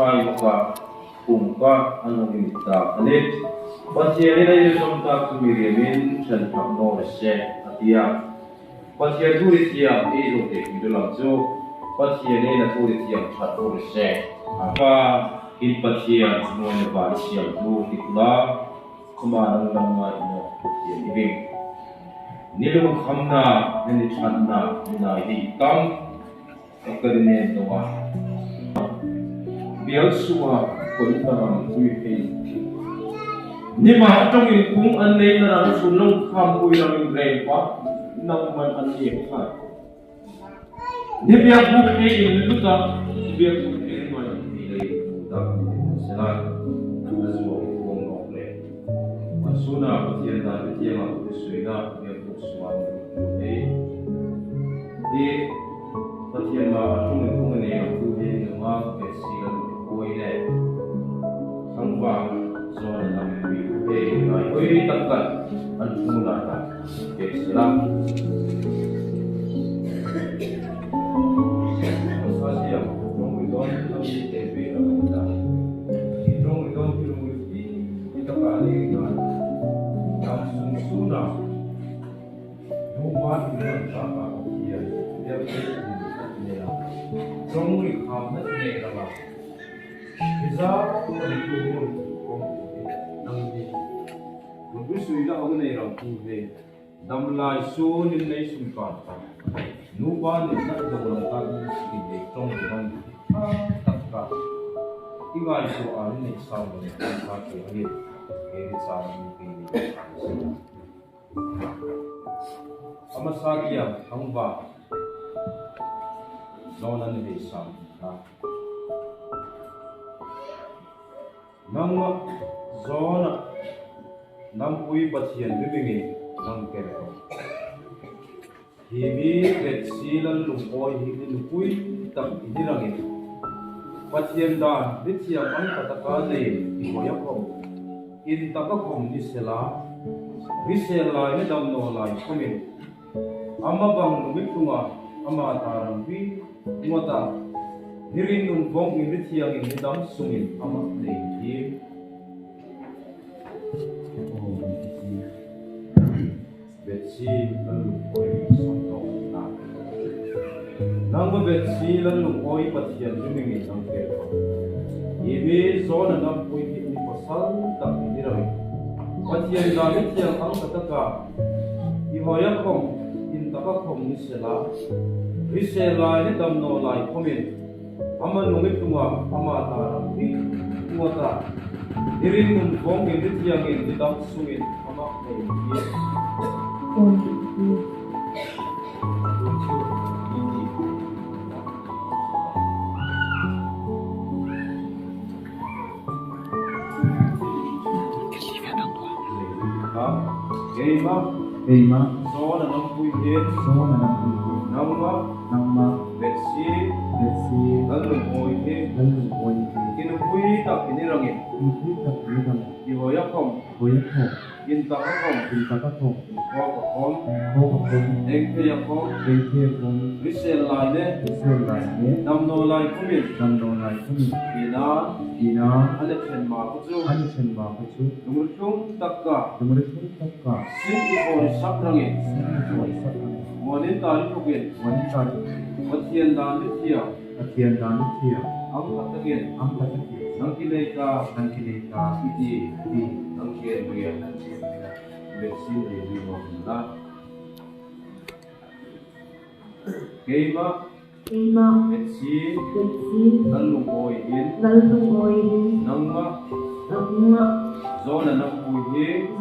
khai và cùng qua anh mình ta nên bắt chia đi đây trong ta cũng bị riêng chân thằng nó sẽ atia bắt chia thu đi chia đi rồi để mình làm cho bắt chia này là thu đi chia thật rồi sẽ và in bắt chia noi là bắt chia thu đi là kuma nang nang ngai no chia đi nilum khamna nên channa na hi tam akarine doa bial suwa koitang tuihe ni ma trong in kung an nei na ran sun long kham ui ram in rei pa nang man an ye kha ni biak bu ke in lu ta biak bu ke ma ni lei ta sala azu kong no le asuna patien da patien ma tu suina biak bu suwa ni di patien ma atung kung ne tu he ma Betsy kan oi le sangwa zona nam wi he nai oi takkan an thuna ta Betsy la asia mong wi don nam te be la ta mong wi don wi ta ka le na nam sun suna no ma ni ta ka ya ya trong người khám hết nghề là mà bây giờ có đi cùng một năng gì một cái suy là ông này làm cụ về đâm lại số nên lấy sung cạn nụ ban nên tất đầu là ta đi để trong cái văn tất cả cái ngày số anh này sao mà ta kể hết cái sao mình cái ama sagia ang ba zona ni sam ha nang zona nam pui pathian bibingi nang kero hi bi Betsy lan lung oi hi ni pui tam hirangi pathian dan dithiam ang pataka le hi hoya ko in takakom ni sela risela ni dam no lai komin ama bang lumitunga ama tarang bi ngota hirin nun bong in rithiang in dam sungin ama nei hi Betsy lan lung oi samno na nang Betsy lan lung oi pathian jumingi nang ke ibe zona nam pui ni pasal tak ni rai pathian da rithiang ang kataka ihoya kom in taka kom ni sela risela ni dam no lai komin ama nungit tunga ama tarang bi ngota irin nun bong in rithiang in dam sungin ama nei Eima, zona nam pui he, namma, Betsy, lalung oi he, kinu pui tak ini rangin, ihoya kom, in takakom, hokakom, engkeya kom, risel laine, nam no lai kumin, ina, alechen ma kucu, numurchung takka, sin ihoi sakrangin, wanin tari pukin, Pathian dan lithiam, ang katagin, nang kineka, iti, nang kiyaya, Betsy di wala. Keima, Betsy, lalung oihin, nangma, zona nang puhi,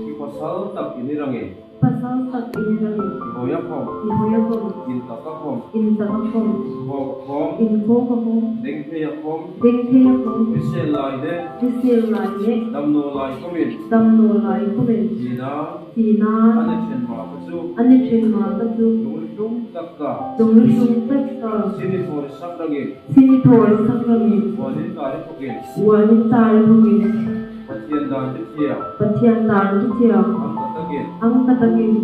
ipasal tak inirangin. Ihoya kom, intakakom, hokakom, dengkeya kom, risel laine, damno lai komin, ina, alechen ma kacu, numurchung takka, sinithori sakrangin, wanin tari pukin, Pathian dan lithiam, ang katagin,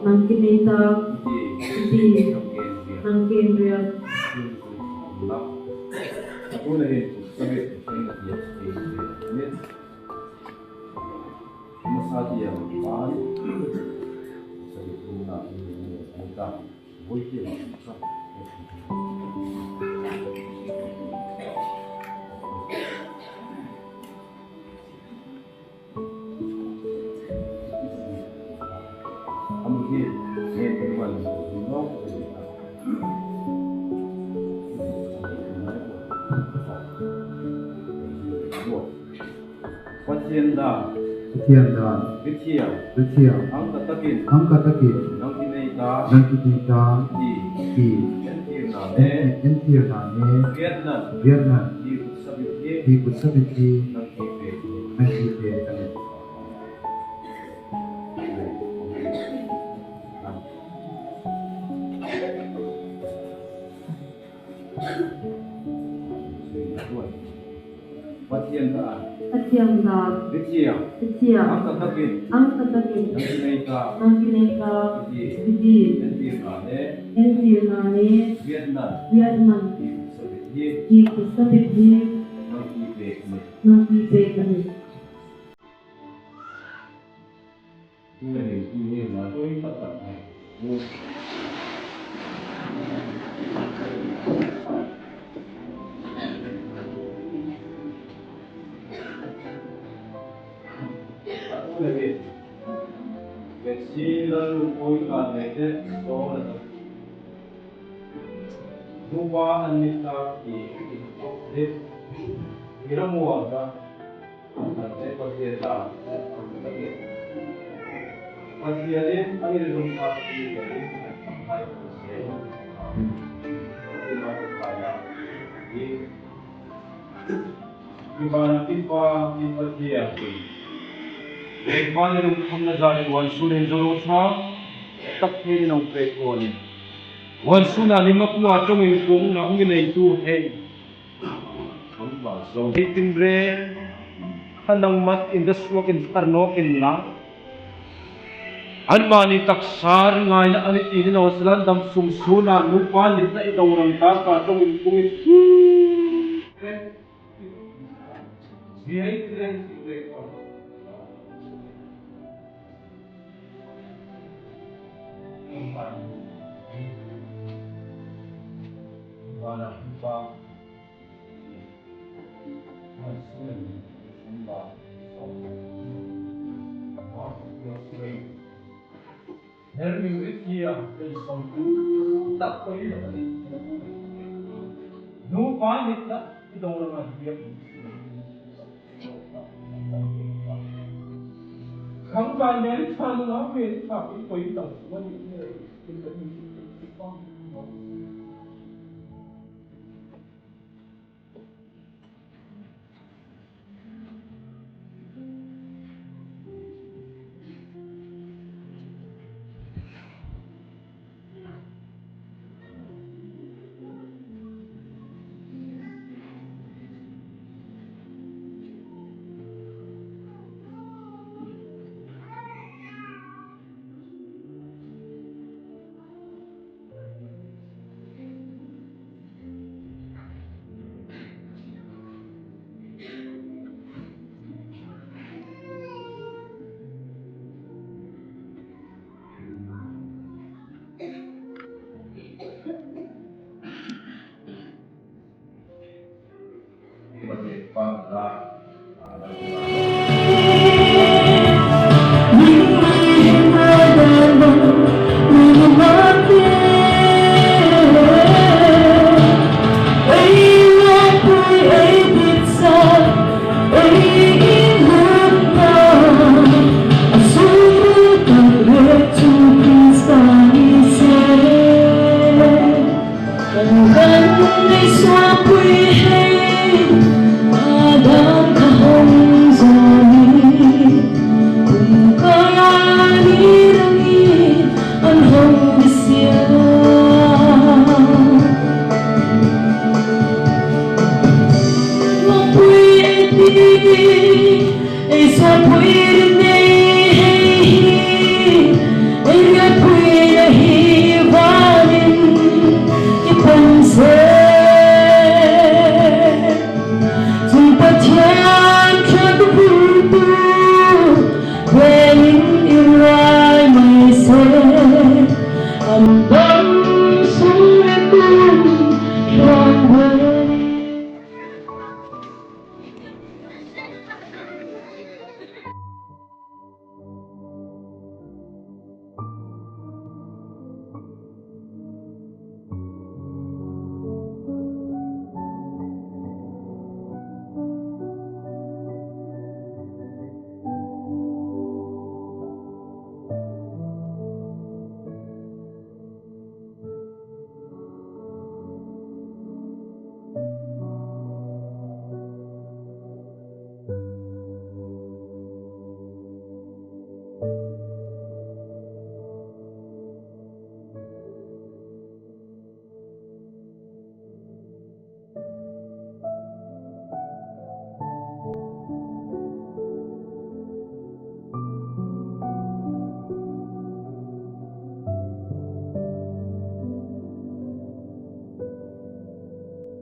nang kineta, iti, nang kenriya. Tunay sabi ay yes. Masabi ang mahal. Sabi ko na ang dami. Boy siya. Pasyenda, Betsy, angkat takin, nang kinita, di, inneihna, Vietnam, di kutsabiti, nang kipe, Siamthara Betsy, angkat takin, nang kinita, di, inneihna, Vietnam, di kutsabiti, nang kipe kami. Betsy lalu koi kanete store na nuba anita ki dip iramuwa ka ante pasyenta lagi pasyalin ang ilalong kapatid ay pasyenta kaya gimana tipa siya एक बार हम नजारे वंशुने जरूर था तक फिर नौ पे कोने वंशुना लिमक मुआ चोंग इंकुंग ना उंगे नहीं तू है हम बात सो हिटिंग ब्रे हनंग मत इन द स्मोक इन करनो इन ला अनमानी तकसार ngai na ani tin no slan dam sum suna nupa lit na idawrang ta ka chong inkung in Dia tren Herming Betsy some tak ko ito no panit na ito naman Kang panel sa mga pwede sa ito ito Hãy subscribe cho kênh Ghiền Mì Gõ để không bỏ lỡ Lord